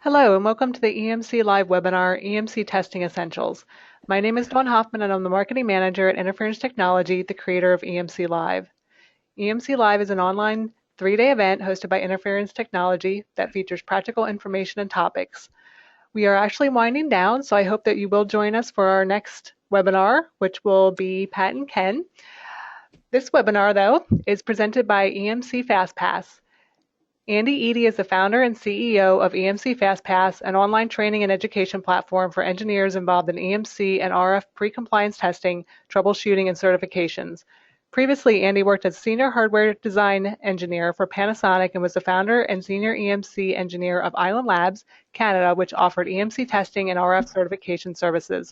Hello and welcome to the EMC Live webinar, EMC Testing Essentials. My name is Dawn Hoffman and I'm the Marketing Manager at Interference Technology, the creator of EMC Live. EMC Live is an online 3-day event hosted by Interference Technology that features practical information and topics. We are actually winding down, so I hope that you will join us for our next webinar, which will be Pat and Ken. This webinar, though, is presented by EMC FastPass. Andy Eady is the founder and CEO of EMC FastPass, an online training and education platform for engineers involved in EMC and RF pre-compliance testing, troubleshooting, and certifications. Previously, Andy worked as Senior Hardware Design Engineer for Panasonic and was the founder and Senior EMC Engineer of Island Labs, Canada, which offered EMC testing and RF certification services.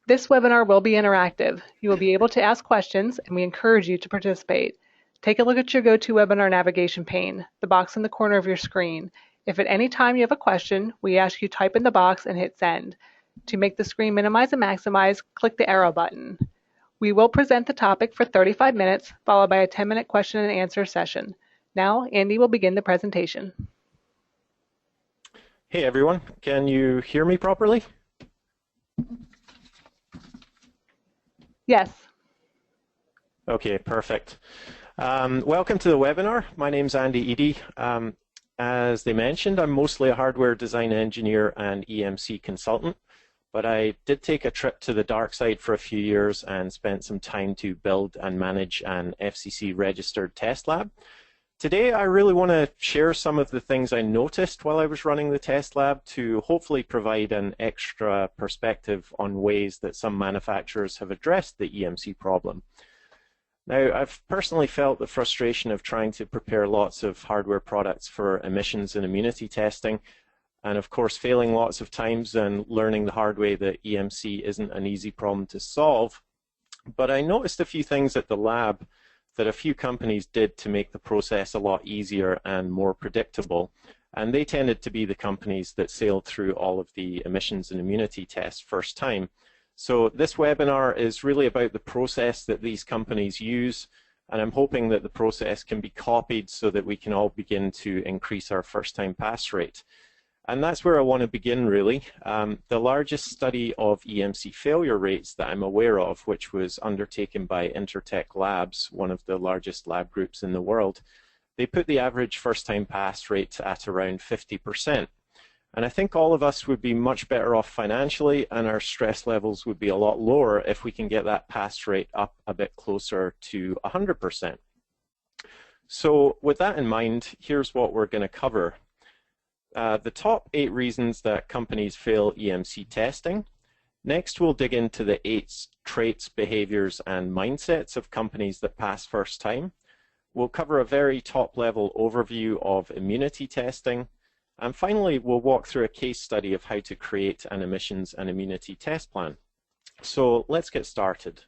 This webinar will be interactive. You will be able to ask questions, and we encourage you to participate. Take a look at your GoToWebinar navigation pane, the box in the corner of your screen. If at any time you have a question, we ask you type in the box and hit send. To make the screen minimize and maximize, click the arrow button. We will present the topic for 35 minutes, followed by a 10-minute question and answer session. Now, Andy will begin the presentation. Hey everyone, can you hear me properly? Yes. Okay, perfect. Welcome to the webinar. My name's Andy Eady. As they mentioned, I'm mostly a hardware design engineer and EMC consultant, but I did take a trip to the dark side for a few years and spent some time to build and manage an FCC registered test lab. Today I really want to share some of the things I noticed while I was running the test lab to hopefully provide an extra perspective on ways that some manufacturers have addressed the EMC problem. Now, I've personally felt the frustration of trying to prepare lots of hardware products for emissions and immunity testing, and of course failing lots of times and learning the hard way that EMC isn't an easy problem to solve. But I noticed a few things at the lab that a few companies did to make the process a lot easier and more predictable, and they tended to be the companies that sailed through all of the emissions and immunity tests first time. So this webinar is really about the process that these companies use, and I'm hoping that the process can be copied so that we can all begin to increase our first-time pass rate. And that's where I want to begin, really. The largest study of EMC failure rates that I'm aware of, which was undertaken by Intertech Labs, one of the largest lab groups in the world, they put the average first-time pass rate at around 50%. And I think all of us would be much better off financially, and our stress levels would be a lot lower if we can get that pass rate up a bit closer to 100%. So with that in mind, here's what we're going to cover. The top 8 reasons that companies fail EMC testing. Next, we'll dig into the 8 traits, behaviors, and mindsets of companies that pass first time. We'll cover a very top-level overview of immunity testing. And finally, we'll walk through a case study of how to create an emissions and immunity test plan. So let's get started.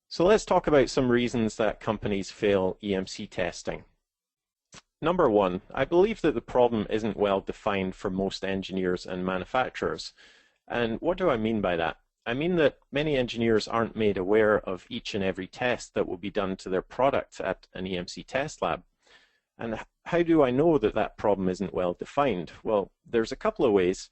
So let's talk about some reasons that companies fail EMC testing. Number 1, I believe that the problem isn't well defined for most engineers and manufacturers. And what do I mean by that? I mean that many engineers aren't made aware of each and every test that will be done to their product at an EMC test lab. And how do I know that that problem isn't well defined? Well, there's a couple of ways.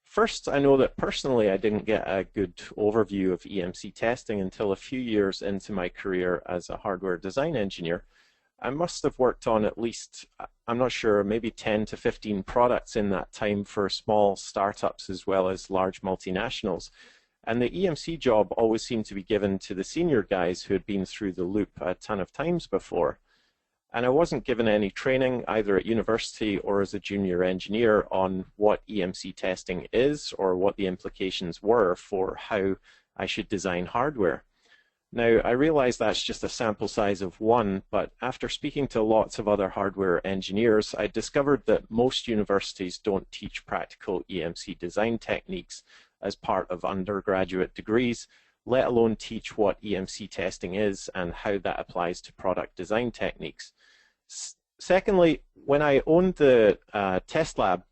First, I know that personally I didn't get a good overview of EMC testing until a few years into my career as a hardware design engineer. I must have worked on at least, I'm not sure, maybe 10 to 15 products in that time for small startups as well as large multinationals. And the EMC job always seemed to be given to the senior guys who had been through the loop a ton of times before. And I wasn't given any training either at university or as a junior engineer on what EMC testing is or what the implications were for how I should design hardware. Now, I realize that's just a sample size of 1, but after speaking to lots of other hardware engineers, I discovered that most universities don't teach practical EMC design techniques as part of undergraduate degrees, let alone teach what EMC testing is and how that applies to product design techniques. Secondly, when I owned the test lab,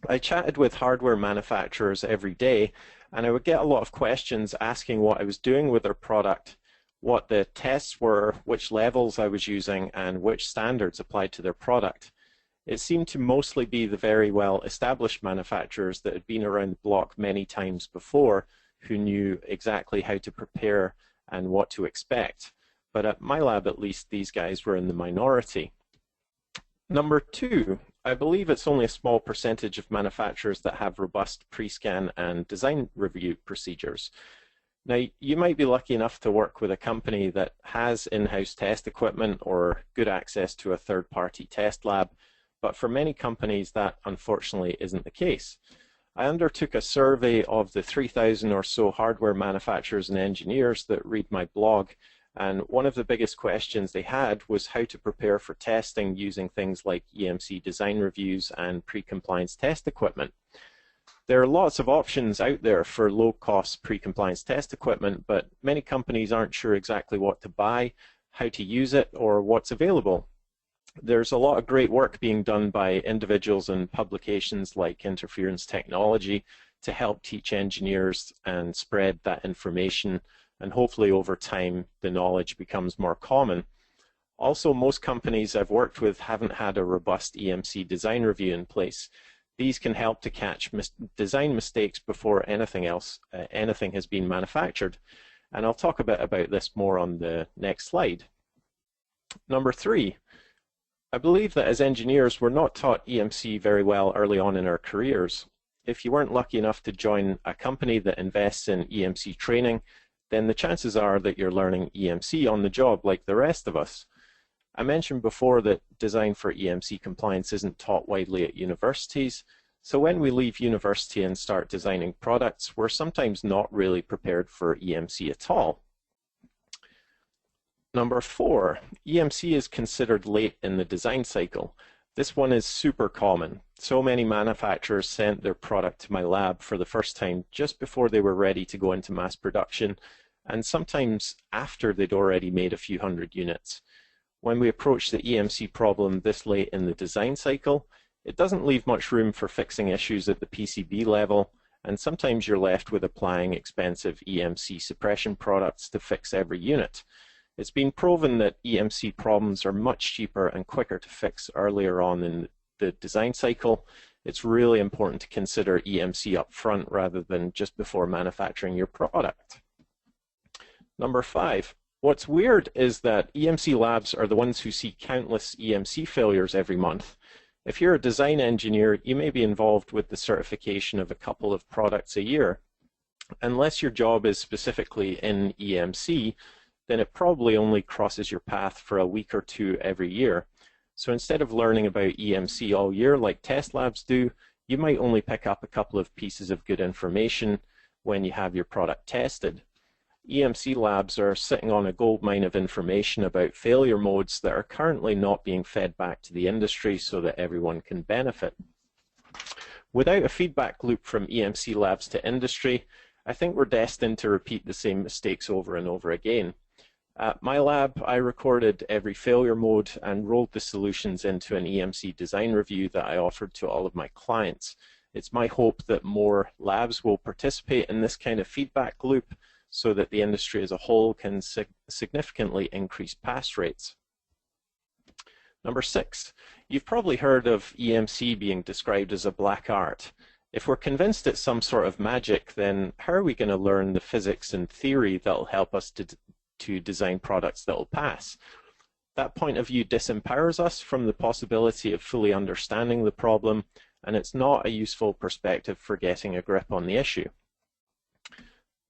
I chatted with hardware manufacturers every day, and I would get a lot of questions asking what I was doing with their product, what the tests were, which levels I was using, and which standards applied to their product. it seemed to mostly be the very well established manufacturers that had been around the block many times before who knew exactly how to prepare and what to expect. But at my lab, at least, these guys were in the minority. Number two, I believe it's only a small percentage of manufacturers that have robust pre-scan and design review procedures. Now, you might be lucky enough to work with a company that has in-house test equipment or good access to a third-party test lab, but for many companies that unfortunately isn't the case. I undertook a survey of the 3,000 or so hardware manufacturers and engineers that read my blog, and one of the biggest questions they had was how to prepare for testing using things like EMC design reviews and pre-compliance test equipment. There are lots of options out there for low-cost pre-compliance test equipment, but many companies aren't sure exactly what to buy, how to use it, or what's available. There's a lot of great work being done by individuals and publications like Interference Technology to help teach engineers and spread that information, and hopefully over time the knowledge becomes more common. Also, most companies I've worked with haven't had a robust EMC design review in place. These can help to catch design mistakes before anything has been manufactured. And I'll talk a bit about this more on the next slide. Number three, I believe that as engineers, we're not taught EMC very well early on in our careers. If you weren't lucky enough to join a company that invests in EMC training, then the chances are that you're learning EMC on the job like the rest of us. I mentioned before that design for EMC compliance isn't taught widely at universities, so when we leave university and start designing products, we're sometimes not really prepared for EMC at all. Number four, EMC is considered late in the design cycle. This one is super common. So many manufacturers sent their product to my lab for the first time just before they were ready to go into mass production, and sometimes after they'd already made a few hundred units. When we approach the EMC problem this late in the design cycle, it doesn't leave much room for fixing issues at the PCB level, and sometimes you're left with applying expensive EMC suppression products to fix every unit. It's been proven that EMC problems are much cheaper and quicker to fix earlier on in the design cycle. It's really important to consider EMC up front rather than just before manufacturing your product. Number five, what's weird is that EMC labs are the ones who see countless EMC failures every month. If you're a design engineer, you may be involved with the certification of a couple of products a year. Unless your job is specifically in EMC, then it probably only crosses your path for a week or two every year. So instead of learning about EMC all year like test labs do, you might only pick up a couple of pieces of good information when you have your product tested. EMC labs are sitting on a goldmine of information about failure modes that are currently not being fed back to the industry so that everyone can benefit. Without a feedback loop from EMC labs to industry, I think we're destined to repeat the same mistakes over and over again. At my lab, I recorded every failure mode and rolled the solutions into an EMC design review that I offered to all of my clients. It's my hope that more labs will participate in this kind of feedback loop so that the industry as a whole can significantly increase pass rates. Number six, you've probably heard of EMC being described as a black art. If we're convinced it's some sort of magic, then how are we going to learn the physics and theory that will help us to design products that will pass? That point of view disempowers us from the possibility of fully understanding the problem, and it's not a useful perspective for getting a grip on the issue.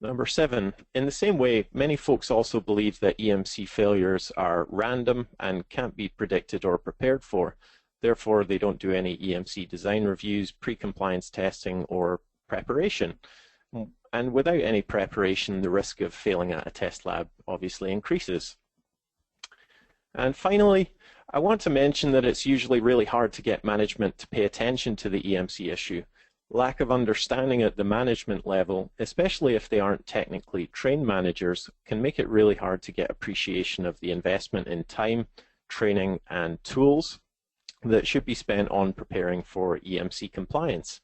Number seven, in the same way, many folks also believe that EMC failures are random and can't be predicted or prepared for. Therefore, they don't do any EMC design reviews, pre-compliance testing, or preparation. And without any preparation, the risk of failing at a test lab obviously increases. And finally, I want to mention that it's usually really hard to get management to pay attention to the EMC issue. Lack of understanding at the management level, especially if they aren't technically trained managers, can make it really hard to get appreciation of the investment in time, training, and tools that should be spent on preparing for EMC compliance.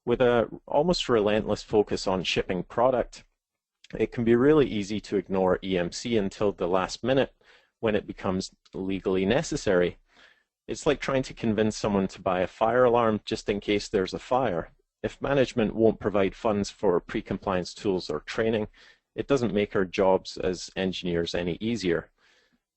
With a almost relentless focus on shipping product, it can be really easy to ignore EMC until the last minute when it becomes legally necessary. It's like trying to convince someone to buy a fire alarm just in case there's a fire. If management won't provide funds for pre-compliance tools or training, it doesn't make our jobs as engineers any easier.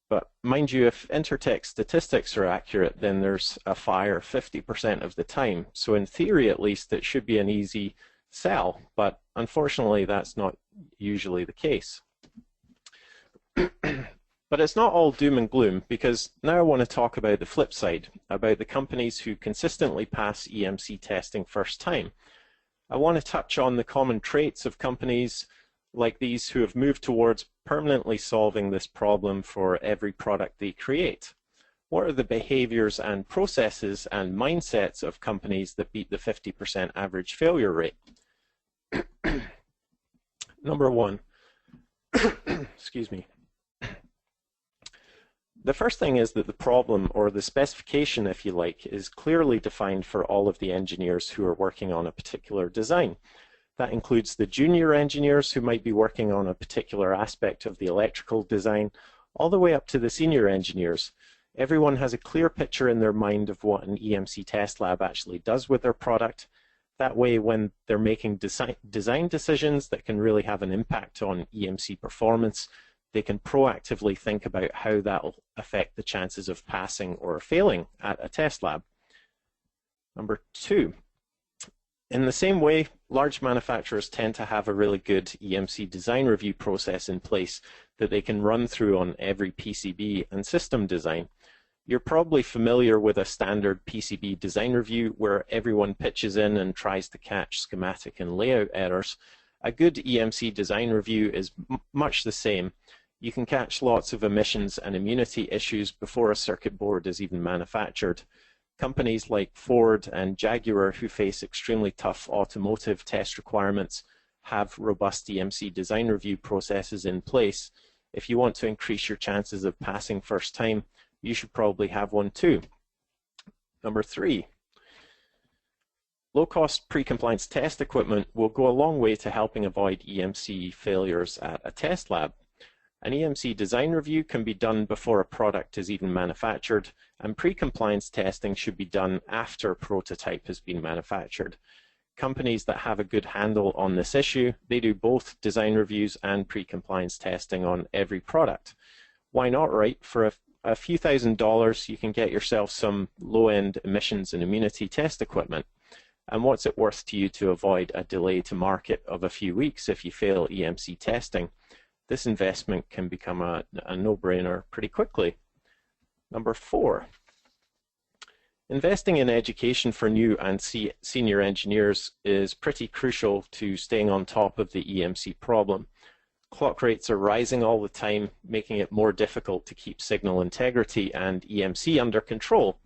But mind you, if Intertek statistics are accurate, then there's a fire 50% of the time. So in theory, at least, it should be an easy sell. But unfortunately, that's not usually the case. But it's not all doom and gloom, because now I want to talk about the flip side, about the companies who consistently pass EMC testing first time. I want to touch on the common traits of companies like these who have moved towards permanently solving this problem for every product they create. What are the behaviors and processes and mindsets of companies that beat the 50% average failure rate? Number one, excuse me. The first thing is that the problem, or the specification if you like, is clearly defined for all of the engineers who are working on a particular design. That includes the junior engineers who might be working on a particular aspect of the electrical design, all the way up to the senior engineers. Everyone has a clear picture in their mind of what an EMC test lab actually does with their product. That way, when they're making design decisions that can really have an impact on EMC performance, they can proactively think about how that will affect the chances of passing or failing at a test lab. Number two, in the same way, large manufacturers tend to have a really good EMC design review process in place that they can run through on every PCB and system design. You're probably familiar with a standard PCB design review where everyone pitches in and tries to catch schematic and layout errors. A good EMC design review is much the same. You can catch lots of emissions and immunity issues before a circuit board is even manufactured. Companies like Ford and Jaguar, who face extremely tough automotive test requirements, have robust EMC design review processes in place. If you want to increase your chances of passing first time, you should probably have one too. Number three, low-cost pre-compliance test equipment will go a long way to helping avoid EMC failures at a test lab. An EMC design review can be done before a product is even manufactured, and pre-compliance testing should be done after a prototype has been manufactured. Companies that have a good handle on this issue, they do both design reviews and pre-compliance testing on every product. Why not, right? For a few $1,000s, you can get yourself some low-end emissions and immunity test equipment. And what's it worth to you to avoid a delay to market of a few weeks if you fail EMC testing? This investment can become a no-brainer pretty quickly. Number four, investing in education for new and senior engineers is pretty crucial to staying on top of the EMC problem. Clock rates are rising all the time, making it more difficult to keep signal integrity and EMC under control.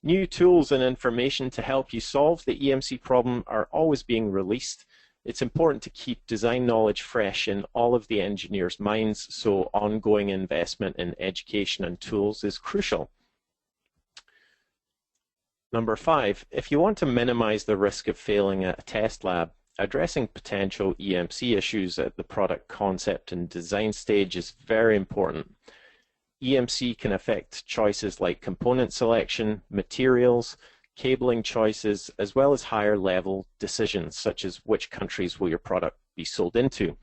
New tools and information to help you solve the EMC problem are always being released. It's important to keep design knowledge fresh in all of the engineers' minds, so ongoing investment in education and tools is crucial. Number five, if you want to minimize the risk of failing at a test lab, addressing potential EMC issues at the product concept and design stage is very important. EMC can affect choices like component selection, materials, cabling choices, as well as higher level decisions such as which countries will your product be sold into.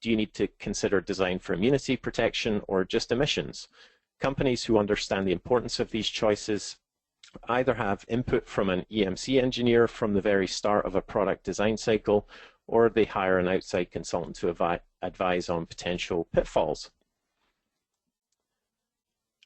Do you need to consider design for immunity protection or just emissions? Companies who understand the importance of these choices either have input from an EMC engineer from the very start of a product design cycle, or they hire an outside consultant to advise on potential pitfalls.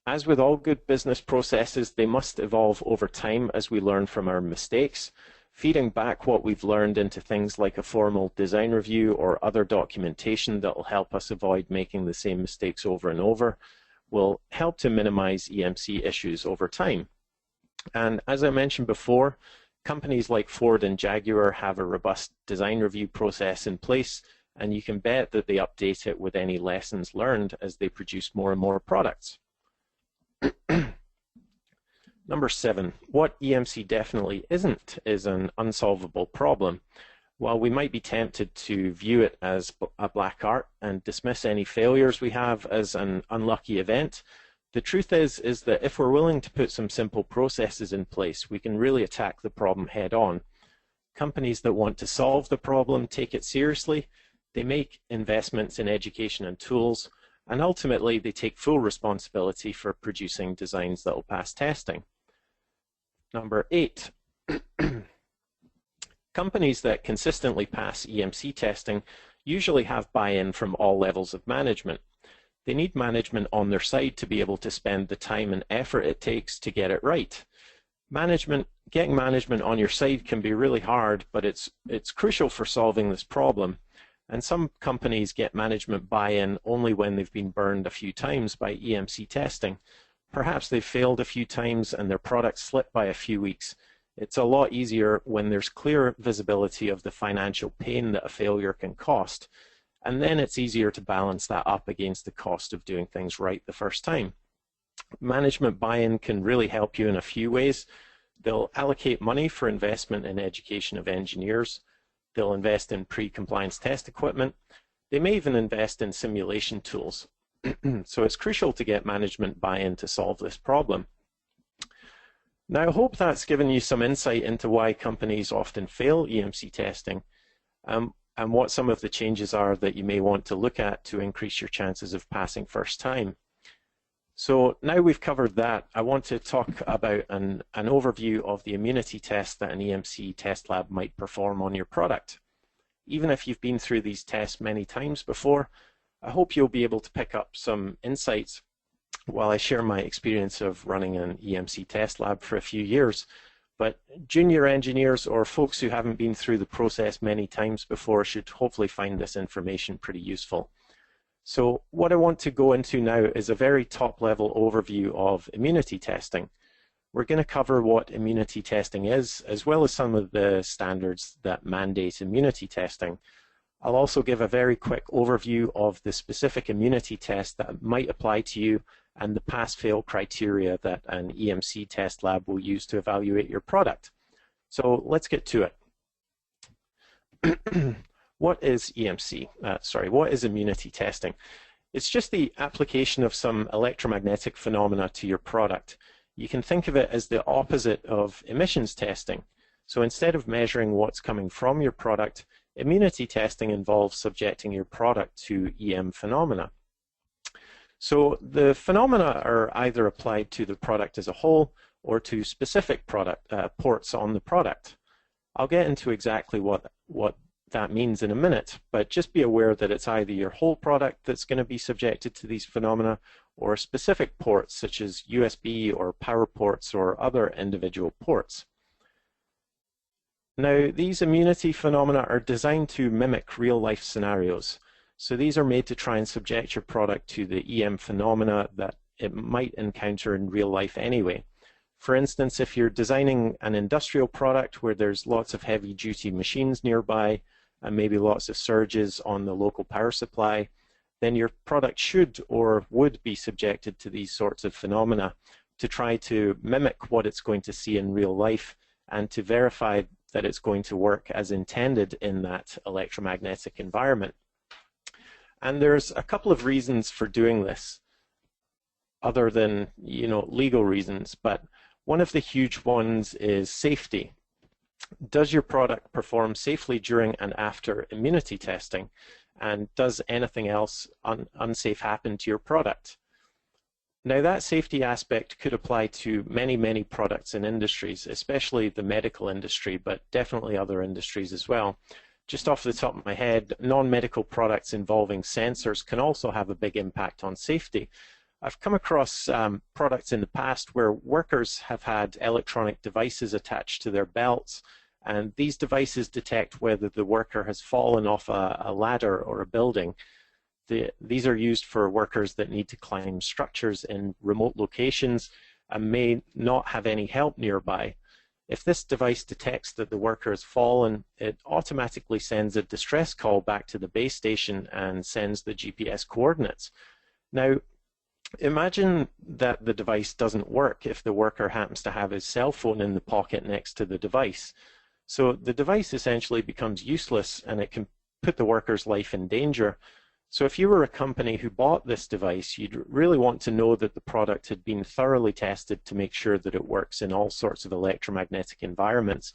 As with all good business processes, they must evolve over time as we learn from our mistakes. Feeding back what we've learned into things like a formal design review or other documentation that will help us avoid making the same mistakes over and over will help to minimize EMC issues over time. And as I mentioned before, companies like Ford and Jaguar have a robust design review process in place, and you can bet that they update it with any lessons learned as they produce more and more products. Number seven, what EMC definitely isn't is an unsolvable problem. While we might be tempted to view it as a black art and dismiss any failures we have as an unlucky event, The truth is that if we're willing to put some simple processes in place, we can really attack the problem head on. Companies that want to solve the problem take it seriously, they make investments in education and tools, and ultimately they take full responsibility for producing designs that will pass testing. Number 8. Companies that consistently pass EMC testing usually have buy-in from all levels of management. They need management on their side to be able to spend the time and effort it takes to get it right. Getting management on your side can be really hard, but it's crucial for solving this problem. And some companies get management buy-in only when they've been burned a few times by EMC testing. Perhaps they've failed a few times and their product slipped by a few weeks. It's a lot easier when there's clear visibility of the financial pain that a failure can cost. And then it's easier to balance that up against the cost of doing things right the first time. Management buy-in can really help you in a few ways. They'll allocate money for investment in education of engineers. They'll invest in pre-compliance test equipment. They may even invest in simulation tools. So it's crucial to get management buy-in to solve this problem. Now, I hope that's given you some insight into why companies often fail EMC testing, and what some of the changes are that you may want to look at to increase your chances of passing first time. So now we've covered that, I want to talk about an overview of the immunity test that an EMC test lab might perform on your product. Even if you've been through these tests many times before, I hope you'll be able to pick up some insights while I share my experience of running an EMC test lab for a few years. But junior engineers or folks who haven't been through the process many times before should hopefully find this information pretty useful. So what I want to go into now is a very top-level overview of immunity testing. We're going to cover what immunity testing is, as well as some of the standards that mandate immunity testing. I'll also give a very quick overview of the specific immunity test that might apply to you and the pass-fail criteria that an EMC test lab will use to evaluate your product. So let's get to it. What is EMC? What is immunity testing? It's just the application of some electromagnetic phenomena to your product. You can think of it as the opposite of emissions testing. So instead of measuring what's coming from your product, immunity testing involves subjecting your product to EM phenomena. So the phenomena are either applied to the product as a whole or to specific ports on the product. I'll get into exactly what that means in a minute, but just be aware that it's either your whole product that's going to be subjected to these phenomena or specific ports such as USB or power ports or other individual ports. Now, these immunity phenomena are designed to mimic real-life scenarios. So these are made to try and subject your product to the EM phenomena that it might encounter in real life anyway. For instance, if you're designing an industrial product where there's lots of heavy-duty machines nearby and maybe lots of surges on the local power supply, then your product should or would be subjected to these sorts of phenomena to try to mimic what it's going to see in real life and to verify that it's going to work as intended in that electromagnetic environment. And there's a couple of reasons for doing this, other than legal reasons, but one of the huge ones is safety. Does your product perform safely during and after immunity testing? And does anything else unsafe happen to your product? Now, that safety aspect could apply to many, many products and industries, especially the medical industry, but definitely other industries as well. Just off the top of my head, non-medical products involving sensors can also have a big impact on safety. I've come across products in the past where workers have had electronic devices attached to their belts, and these devices detect whether the worker has fallen off a ladder or a building. These are used for workers that need to climb structures in remote locations and may not have any help nearby. If this device detects that the worker has fallen, it automatically sends a distress call back to the base station and sends the GPS coordinates. Now, imagine that the device doesn't work if the worker happens to have his cell phone in the pocket next to the device. So the device essentially becomes useless and it can put the worker's life in danger. So if you were a company who bought this device, you'd really want to know that the product had been thoroughly tested to make sure that it works in all sorts of electromagnetic environments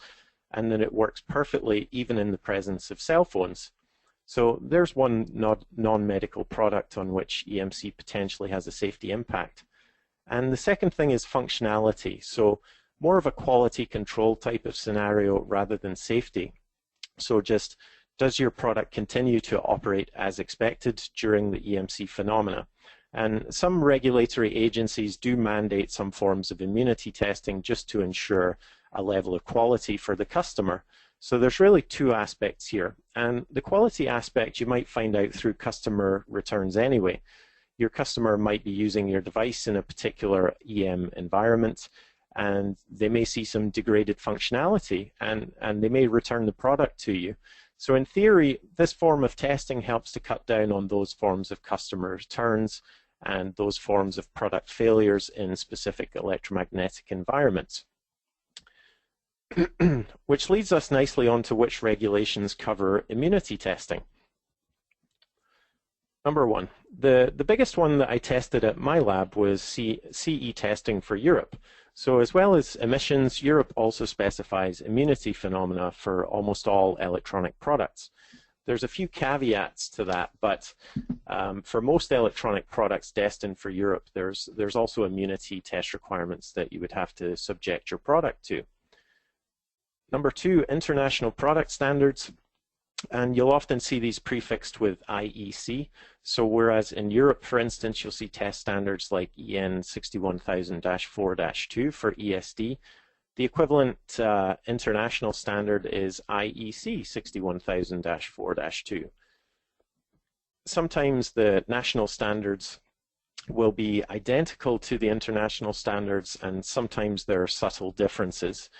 and that it works perfectly even in the presence of cell phones. So there's one non-medical product on which EMC potentially has a safety impact. And the second thing is functionality. So more of a quality control type of scenario rather than safety. So just, does your product continue to operate as expected during the EMC phenomena? And some regulatory agencies do mandate some forms of immunity testing just to ensure a level of quality for the customer. So there's really two aspects here. And the quality aspect you might find out through customer returns anyway. Your customer might be using your device in a particular EM environment, and they may see some degraded functionality, and they may return the product to you. So in theory, this form of testing helps to cut down on those forms of customer returns and those forms of product failures in specific electromagnetic environments. Which leads us nicely on to which regulations cover immunity testing. Number one, the biggest one that I tested at my lab was CE testing for Europe. So as well as emissions, Europe also specifies immunity phenomena for almost all electronic products. There's a few caveats to that, but for most electronic products destined for Europe, there's also immunity test requirements that you would have to subject your product to. Number two, international product standards. And you'll often see these prefixed with IEC. So whereas in Europe, for instance, you'll see test standards like EN 61000-4-2 for ESD, the equivalent international standard is IEC 61000-4-2. Sometimes the national standards will be identical to the international standards, and sometimes there are subtle differences.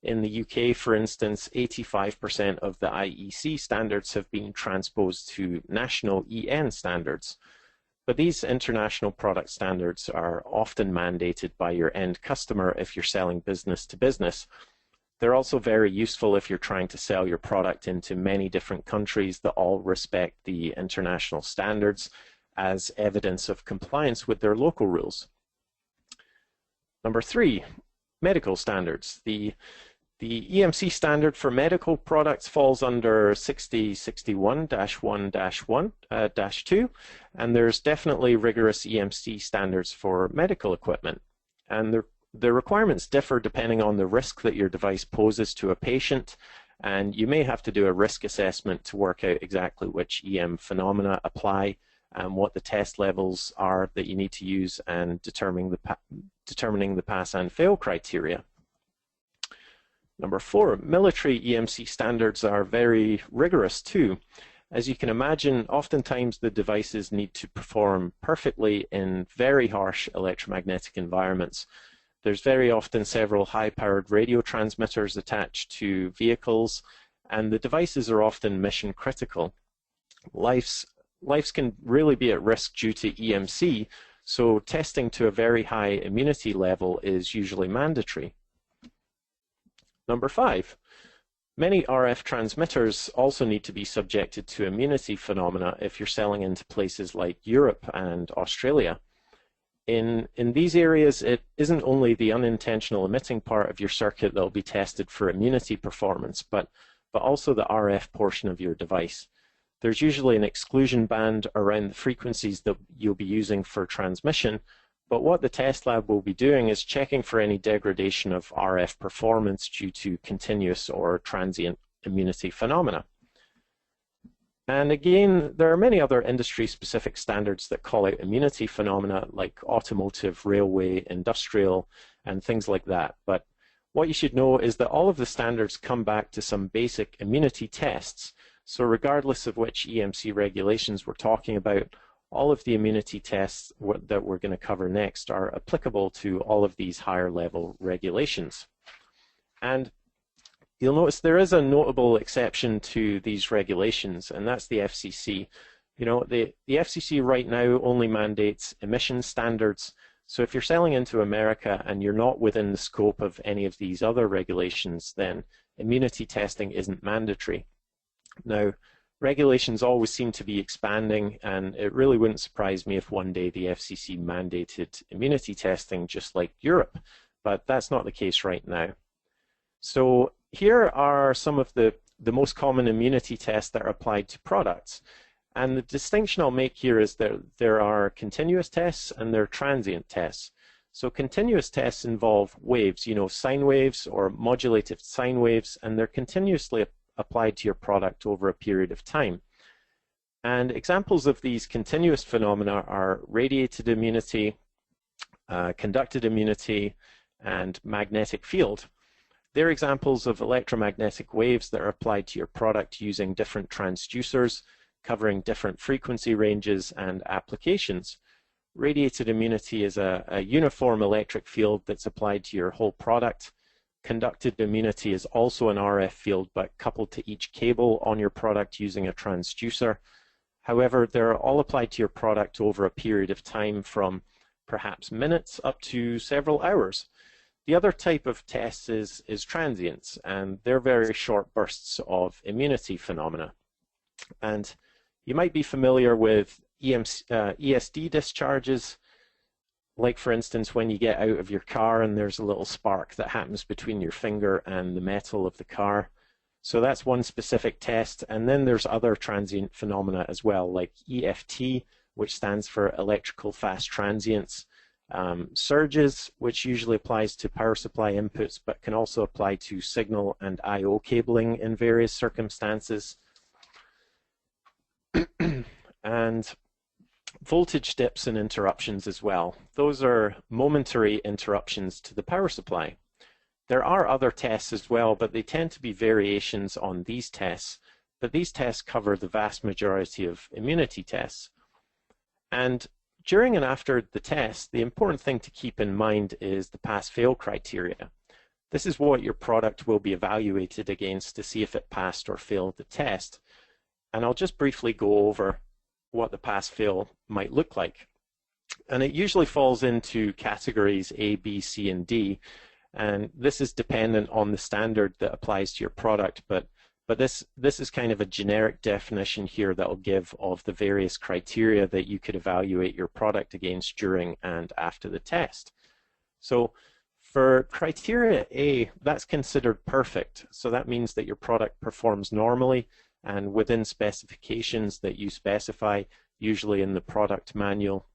In the UK, for instance, 85% of the IEC standards have been transposed to national EN standards. But these international product standards are often mandated by your end customer if you're selling business to business. They're also very useful if you're trying to sell your product into many different countries that all respect the international standards as evidence of compliance with their local rules. Number three, medical standards. The EMC standard for medical products falls under 6061-1-2, and there's definitely rigorous EMC standards for medical equipment. And the requirements differ depending on the risk that your device poses to a patient, and you may have to do a risk assessment to work out exactly which EM phenomena apply and what the test levels are that you need to use, and determining the pass and fail criteria. Number four, military EMC standards are very rigorous too. As you can imagine, oftentimes the devices need to perform perfectly in very harsh electromagnetic environments. There's very often several high-powered radio transmitters attached to vehicles, and the devices are often mission critical. Lives can really be at risk due to EMC, so testing to a very high immunity level is usually mandatory. Number five, many RF transmitters also need to be subjected to immunity phenomena if you're selling into places like Europe and Australia. In these areas, it isn't only the unintentional emitting part of your circuit that will be tested for immunity performance, but also the RF portion of your device. There's usually an exclusion band around the frequencies that you'll be using for transmission, but what the test lab will be doing is checking for any degradation of RF performance due to continuous or transient immunity phenomena. And again, there are many other industry-specific standards that call out immunity phenomena like automotive, railway, industrial, and things like that. But what you should know is that all of the standards come back to some basic immunity tests. So regardless of which EMC regulations we're talking about, all of the immunity tests that we're going to cover next are applicable to all of these higher level regulations. And you'll notice there is a notable exception to these regulations, and that's the FCC. You know, the FCC right now only mandates emission standards. So if you're selling into America and you're not within the scope of any of these other regulations, then immunity testing isn't mandatory. Now, Regulations always seem to be expanding, and it really wouldn't surprise me if one day the FCC mandated immunity testing just like Europe, but that's not the case right now. So here are some of the most common immunity tests that are applied to products. And the distinction I'll make here is that there are continuous tests and there are transient tests. So continuous tests involve waves, sine waves or modulated sine waves, and they're continuously applied to your product over a period of time. And examples of these continuous phenomena are radiated immunity, conducted immunity, and magnetic field. They're examples of electromagnetic waves that are applied to your product using different transducers, covering different frequency ranges and applications. Radiated immunity is a uniform electric field that's applied to your whole product. Conducted immunity is also an RF field, but coupled to each cable on your product using a transducer. However, they're all applied to your product over a period of time from perhaps minutes up to several hours. The other type of test is transients, and they're very short bursts of immunity phenomena. And you might be familiar with ESD discharges, like for instance when you get out of your car and there's a little spark that happens between your finger and the metal of the car. So that's one specific test, and then there's other transient phenomena as well, like EFT, which stands for electrical fast transients, surges, which usually applies to power supply inputs but can also apply to signal and I/O cabling in various circumstances, and voltage dips and interruptions as well. Those are momentary interruptions to the power supply. There are other tests as well, but they tend to be variations on these tests, but these tests cover the vast majority of immunity tests. And during and after the test, the important thing to keep in mind is the pass-fail criteria. This is what your product will be evaluated against to see if it passed or failed the test. And I'll just briefly go over what the pass-fail might look like. And it usually falls into categories A, B, C, and D. And this is dependent on the standard that applies to your product, but this is kind of a generic definition here that will give of the various criteria that you could evaluate your product against during and after the test. So for criteria A, that's considered perfect. So that means that your product performs normally and within specifications that you specify, usually in the product manual,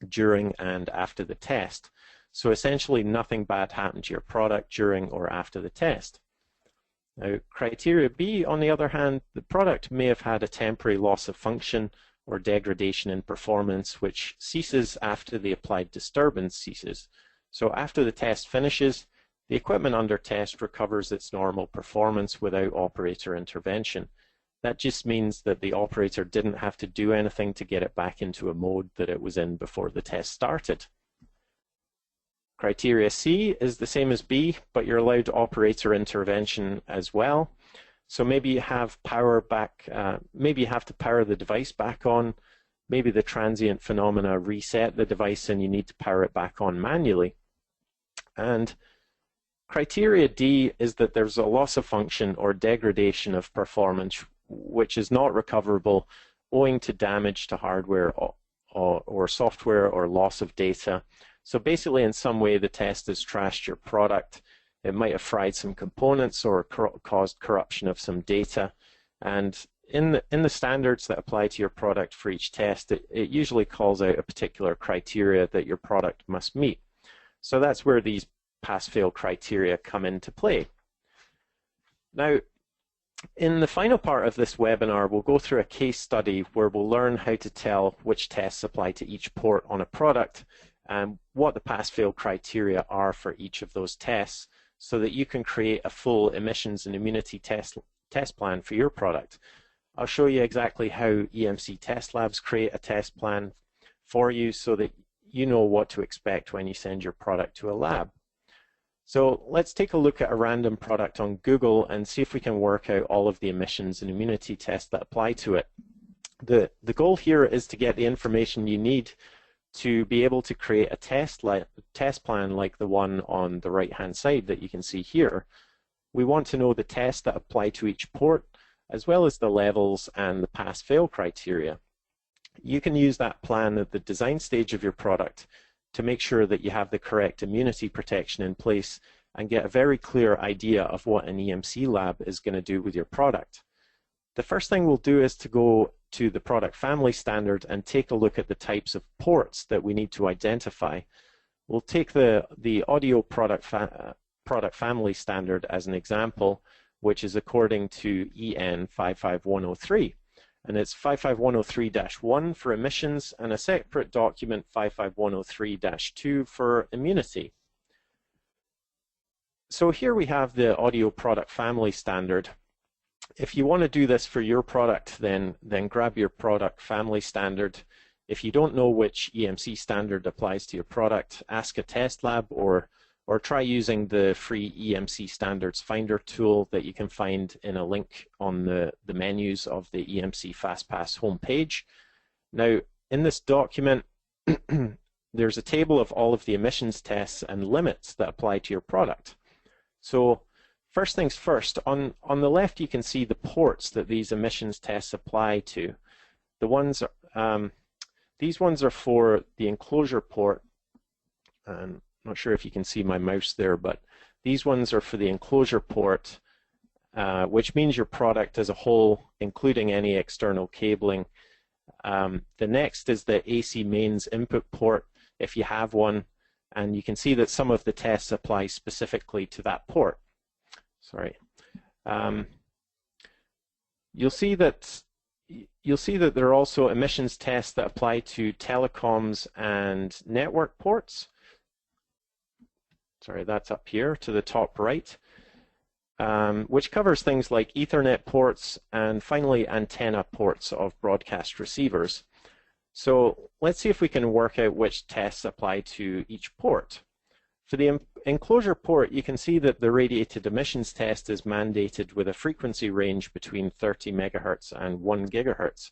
during and after the test. So essentially nothing bad happened to your product during or after the test. Now, criteria B, on the other hand, the product may have had a temporary loss of function or degradation in performance, which ceases after the applied disturbance ceases. So after the test finishes, the equipment under test recovers its normal performance without operator intervention. That just means that the operator didn't have to do anything to get it back into a mode that it was in before the test started. Criteria C is the same as B, but you're allowed operator intervention as well. So maybe you have power back, maybe you have to power the device back on, maybe the transient phenomena reset the device and you need to power it back on manually. And criteria D is that there's a loss of function or degradation of performance which is not recoverable owing to damage to hardware or software or loss of data. So basically in some way the test has trashed your product. It might have fried some components or caused corruption of some data. And in the standards that apply to your product for each test, it usually calls out a particular criteria that your product must meet. So that's where these pass-fail criteria come into play. Now, in the final part of this webinar, we'll go through a case study where we'll learn how to tell which tests apply to each port on a product and what the pass-fail criteria are for each of those tests so that you can create a full emissions and immunity test plan for your product. I'll show you exactly how EMC test labs create a test plan for you so that you know what to expect when you send your product to a lab. So let's take a look at a random product on Google and see if we can work out all of the emissions and immunity tests that apply to it. The goal here is to get the information you need to be able to create a test plan like the one on the right hand side that you can see here. We want to know the tests that apply to each port, as well as the levels and the pass-fail criteria. You can use that plan at the design stage of your product to make sure that you have the correct immunity protection in place and get a very clear idea of what an EMC lab is going to do with your product. The first thing we'll do is to go to the product family standard and take a look at the types of ports that we need to identify. We'll take the audio product family standard as an example, which is according to EN 55103. And it's 55103-1 for emissions and a separate document 55103-2 for immunity. So here we have the audio product family standard. If you want to do this for your product, then grab your product family standard. If you don't know which EMC standard applies to your product, ask a test lab or try using the free EMC standards finder tool that you can find in a link on the menus of the EMC FastPass homepage. Now, in this document, there's a table of all of the emissions tests and limits that apply to your product. So first things first, on the left you can see the ports that these emissions tests apply to. The ones, these ones are for the enclosure port, and I'm not sure if you can see my mouse there, but these ones are for the enclosure port, which means your product as a whole, including any external cabling. The next is the AC mains input port, if you have one, and you can see that some of the tests apply specifically to that port. Sorry. You'll see that there are also emissions tests that apply to telecoms and network ports. Sorry, that's up here to the top right, which covers things like Ethernet ports and finally antenna ports of broadcast receivers. So let's see if we can work out which tests apply to each port. For the enclosure port, you can see that the radiated emissions test is mandated with a frequency range between 30 megahertz and 1 gigahertz.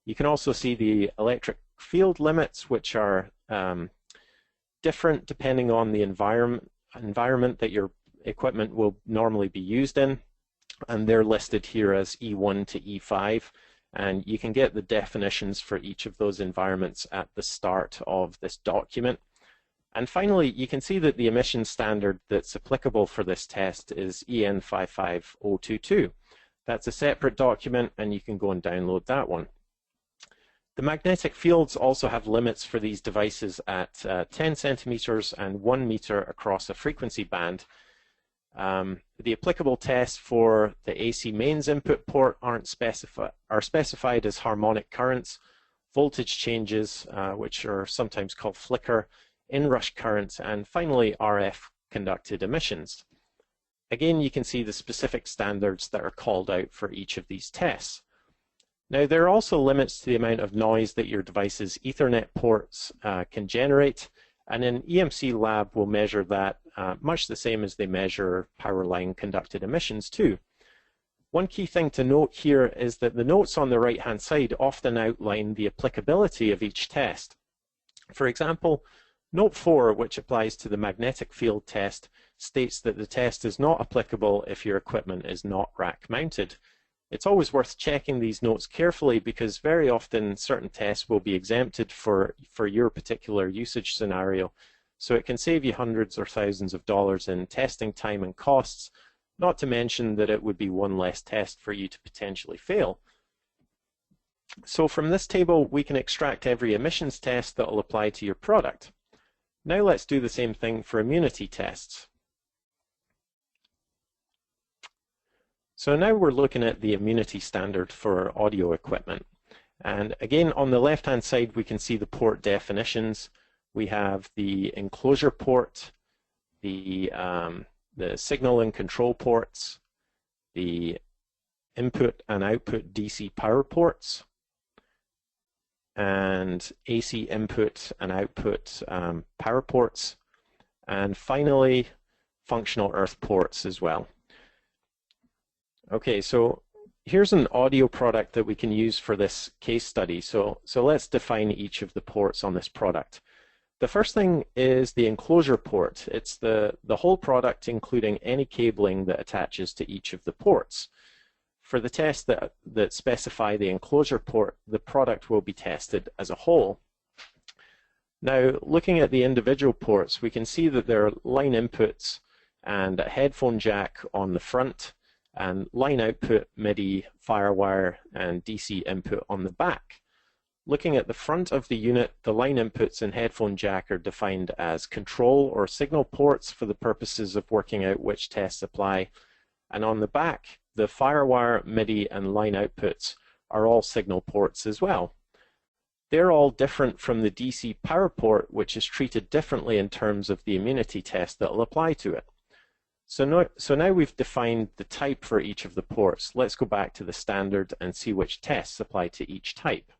You can also see the electric field limits, which are different depending on the environment that your equipment will normally be used in, and they're listed here as E1 to E5, and you can get the definitions for each of those environments at the start of this document. And finally, you can see that the emission standard that's applicable for this test is EN 55022. That's a separate document, and you can go and download that one. The magnetic fields also have limits for these devices at 10 centimeters and 1 meter across a frequency band. The applicable tests for the AC mains input port are specified as harmonic currents, voltage changes, which are sometimes called flicker, inrush currents, and finally RF conducted emissions. Again, you can see the specific standards that are called out for each of these tests. Now, there are also limits to the amount of noise that your device's Ethernet ports can generate, and an EMC lab will measure that much the same as they measure power line conducted emissions too. One key thing to note here is that the notes on the right-hand side often outline the applicability of each test. For example, Note 4, which applies to the magnetic field test, states that the test is not applicable if your equipment is not rack mounted. It's always worth checking these notes carefully because very often certain tests will be exempted for your particular usage scenario, so it can save you hundreds or thousands of dollars in testing time and costs, not to mention that it would be one less test for you to potentially fail. So from this table we can extract every emissions test that will apply to your product. Now let's do the same thing for immunity tests. So now we're looking at the immunity standard for audio equipment. And again, on the left-hand side, we can see the port definitions. We have the enclosure port, the signal and control ports, the input and output DC power ports, and AC input and output power ports, and finally, functional earth ports as well. Okay, so here's an audio product that we can use for this case study. So let's define each of the ports on this product. The first thing is the enclosure port. It's the whole product, including any cabling that attaches to each of the ports. for the tests that specify the enclosure port, the product will be tested as a whole. Now, looking at the individual ports, we can see that there are line inputs and a headphone jack on the front, and line output, MIDI, FireWire, and DC input on the back. Looking at the front of the unit, the line inputs and headphone jack are defined as control or signal ports for the purposes of working out which tests apply. And on the back, the FireWire, MIDI, and line outputs are all signal ports as well. They're all different from the DC power port, which is treated differently in terms of the immunity test that will apply to it. So now we've defined the type for each of the ports. Let's go back to the standard and see which tests apply to each type.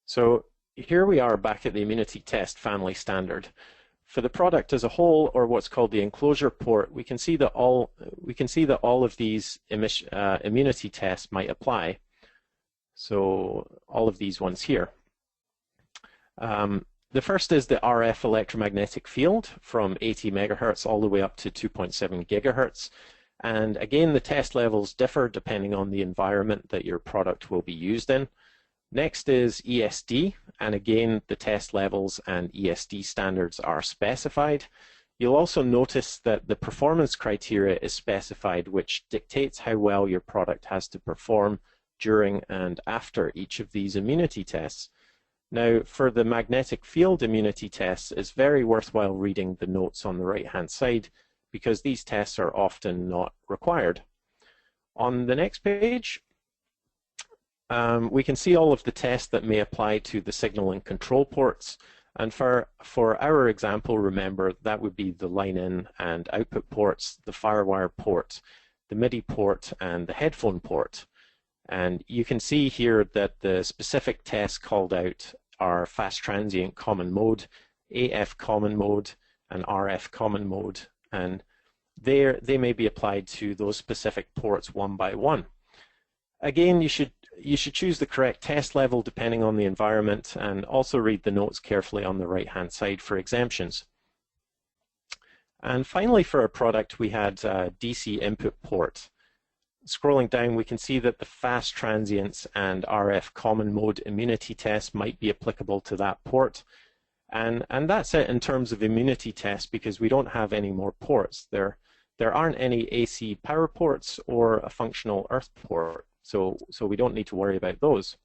So here we are back at the immunity test family standard. For the product as a whole, or what's called the enclosure port, we can see that all of these immunity tests might apply. So all of these ones here. The first is the RF electromagnetic field from 80 megahertz all the way up to 2.7 gigahertz. And again, the test levels differ depending on the environment that your product will be used in. Next is ESD, and again, the test levels and ESD standards are specified. You'll also notice that the performance criteria is specified, which dictates how well your product has to perform during and after each of these immunity tests. Now, for the magnetic field immunity tests, it's very worthwhile reading the notes on the right-hand side because these tests are often not required. On the next page, we can see all of the tests that may apply to the signal and control ports. And for our example, remember, that would be the line-in and output ports, the FireWire port, the MIDI port, and the headphone port. And you can see here that the specific tests called out are fast transient common mode, AF common mode, and RF common mode. And they may be applied to those specific ports one by one. Again, you should choose the correct test level depending on the environment, and also read the notes carefully on the right-hand side for exemptions. And finally, for our product, we had a DC input port. Scrolling down, we can see that the fast transients and RF common mode immunity tests might be applicable to that port. And that's it in terms of immunity tests, because we don't have any more ports. There aren't any AC power ports or a functional earth port, so we don't need to worry about those.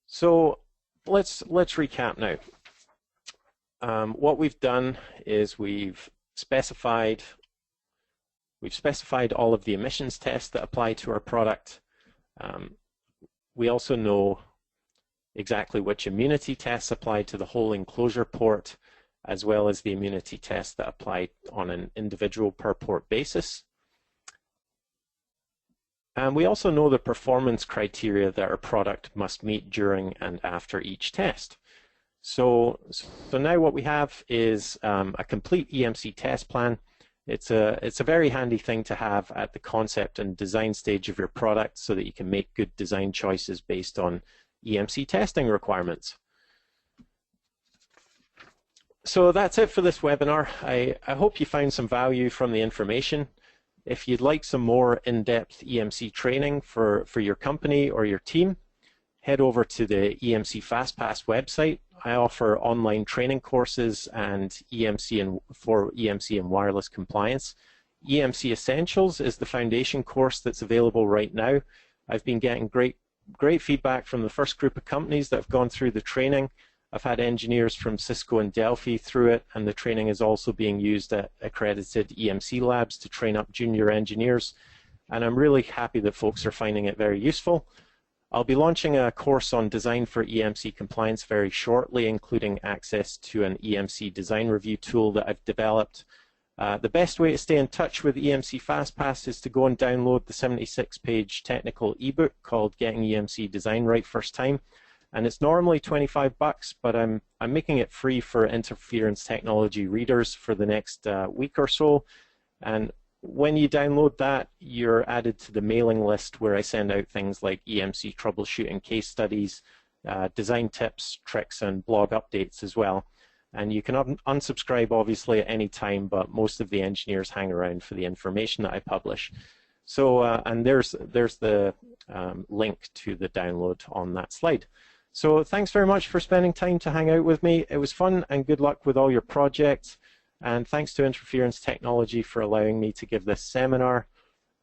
So let's recap now. What we've done is we've specified all of the emissions tests that apply to our product. We also know exactly which immunity tests apply to the whole enclosure port, as well as the immunity tests that apply on an individual per port basis. And we also know the performance criteria that our product must meet during and after each test. So now what we have is a complete EMC test plan. It's a very handy thing to have at the concept and design stage of your product so that you can make good design choices based on EMC testing requirements. So that's it for this webinar. I hope you found some value from the information. If you'd like some more in-depth EMC training for your company or your team, head over to the EMC FastPass website. I offer online training courses and for EMC and wireless compliance. EMC Essentials is the foundation course that's available right now. I've been getting great feedback from the first group of companies that have gone through the training. I've had engineers from Cisco and Delphi through it, and the training is also being used at accredited EMC labs to train up junior engineers. And I'm really happy that folks are finding it very useful. I'll be launching a course on design for EMC compliance very shortly, including access to an EMC design review tool that I've developed. The best way to stay in touch with EMC FastPass is to go and download the 76-page technical ebook called Getting EMC Design Right First Time. And it's normally $25, but I'm making it free for interference technology readers for the next week or so. And when you download that, you're added to the mailing list where I send out things like EMC troubleshooting case studies, design tips, tricks, and blog updates as well. And you can unsubscribe obviously at any time, but most of the engineers hang around for the information that I publish. So, and there's the link to the download on that slide. So thanks very much for spending time to hang out with me. It was fun, and good luck with all your projects. And thanks to Interference Technology for allowing me to give this seminar.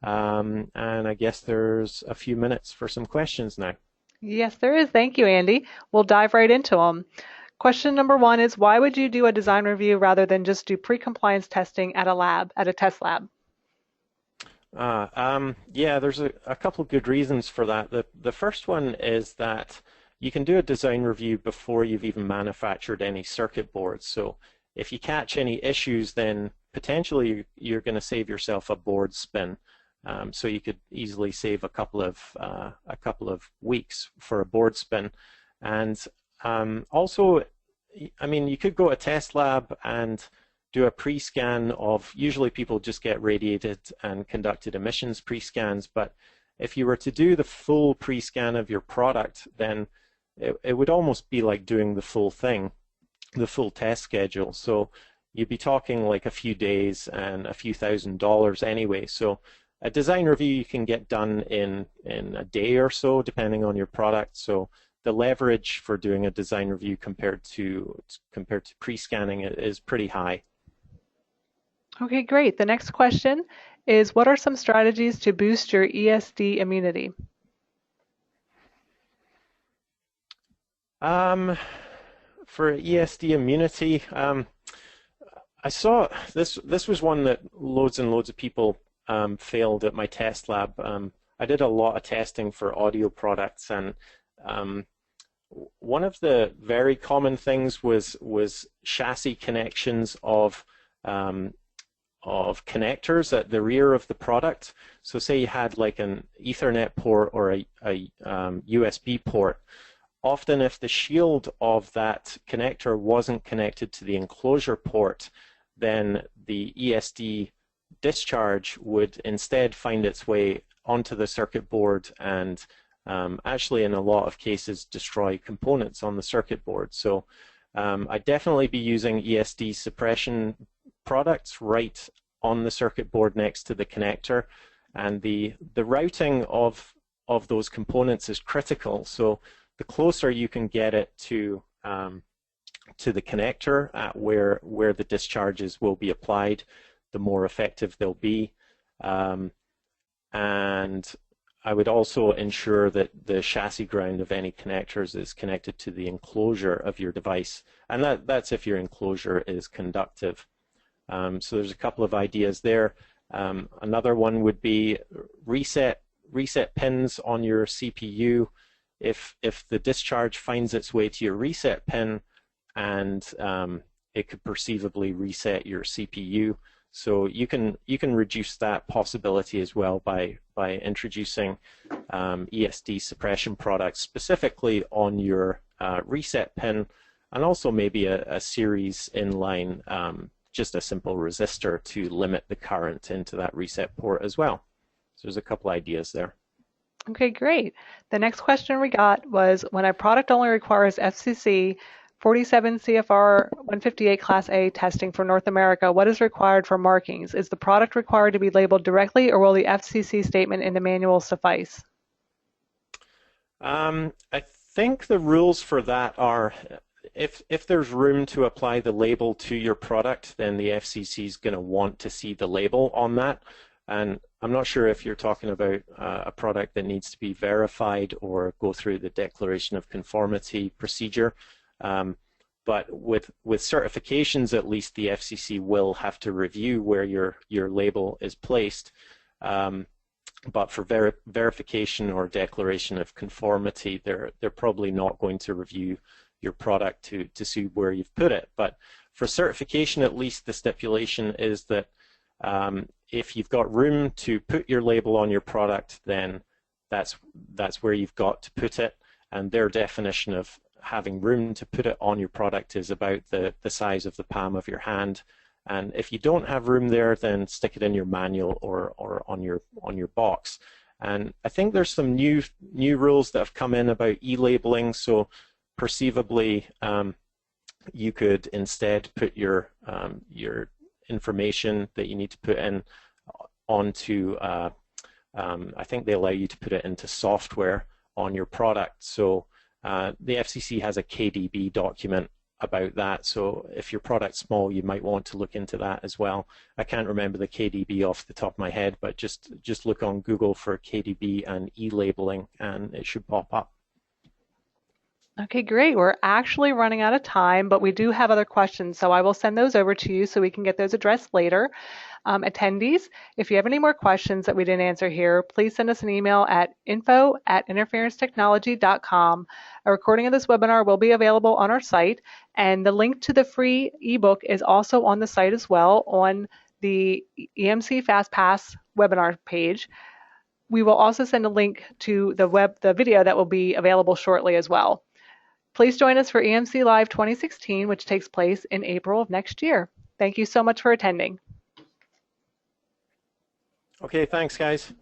And I guess there's a few minutes for some questions now. Yes, there is. Thank you, Andy. We'll dive right into them. Question number 1 is, why would you do a design review rather than just do pre-compliance testing at a test lab? Yeah, there's a couple of good reasons for that. The first one is that you can do a design review before you've even manufactured any circuit boards. So if you catch any issues, then potentially you're going to save yourself a board spin. So you could easily save a couple of weeks for a board spin. And also, I mean, you could go to a test lab and do a pre-scan of, usually people just get radiated and conducted emissions pre-scans, but if you were to do the full pre-scan of your product, then it would almost be like doing the full thing, the full test schedule. So you'd be talking like a few days and a few $1,000s anyway. So a design review you can get done in a day or so, depending on your product. So the leverage for doing a design review compared to pre-scanning is pretty high. Okay, great. The next question is, what are some strategies to boost your ESD immunity? For ESD immunity, I saw this was one that loads and loads of people failed at my test lab. I did a lot of testing for audio products, and one of the very common things was chassis connections of connectors at the rear of the product. So say you had like an Ethernet port or a USB port. Often if the shield of that connector wasn't connected to the enclosure port, then the ESD discharge would instead find its way onto the circuit board and actually in a lot of cases destroy components on the circuit board. So I'd definitely be using ESD suppression products right on the circuit board next to the connector, and the routing of those components is critical. So the closer you can get it to the connector at where the discharges will be applied, the more effective they'll be. And I would also ensure that the chassis ground of any connectors is connected to the enclosure of your device, and that's if your enclosure is conductive. So there's a couple of ideas there. Another one would be reset pins on your CPU. If the discharge finds its way to your reset pin, and it could perceivably reset your CPU. So you can reduce that possibility as well by introducing ESD suppression products specifically on your reset pin, and also maybe a series inline, just a simple resistor to limit the current into that reset port as well. So there's a couple ideas there. Okay, great. The next question we got was, when a product only requires FCC 47 CFR 158 Class A testing for North America, what is required for markings? Is the product required to be labeled directly, or will the FCC statement in the manual suffice? I think the rules for that are, if there's room to apply the label to your product, then the FCC is going to want to see the label on that. And I'm not sure if you're talking about a product that needs to be verified or go through the declaration of conformity procedure. But with certifications, at least the FCC will have to review where your label is placed. But for verification or declaration of conformity, they're probably not going to review your product to see where you've put it. But for certification, at least the stipulation is that if you've got room to put your label on your product, then that's where you've got to put it. And their definition of having room to put it on your product is about the size of the palm of your hand. And if you don't have room there, then stick it in your manual or on your box. And I think there's some new rules that have come in about e-labeling. So perceivably, you could instead put your information that you need to put in onto, I think they allow you to put it into software on your product. So the FCC has a KDB document about that. So if your product's small, you might want to look into that as well. I can't remember the KDB off the top of my head, but just look on Google for KDB and e-labeling and it should pop up. Okay, great. We're actually running out of time, but we do have other questions, so I will send those over to you so we can get those addressed later. Attendees, if you have any more questions that we didn't answer here, please send us an email at info@interferencetechnology.com. A recording of this webinar will be available on our site, and the link to the free ebook is also on the site as well on the EMC FastPass webinar page. We will also send a link to the video that will be available shortly as well. Please join us for EMC Live 2016, which takes place in April of next year. Thank you so much for attending. Okay, thanks guys.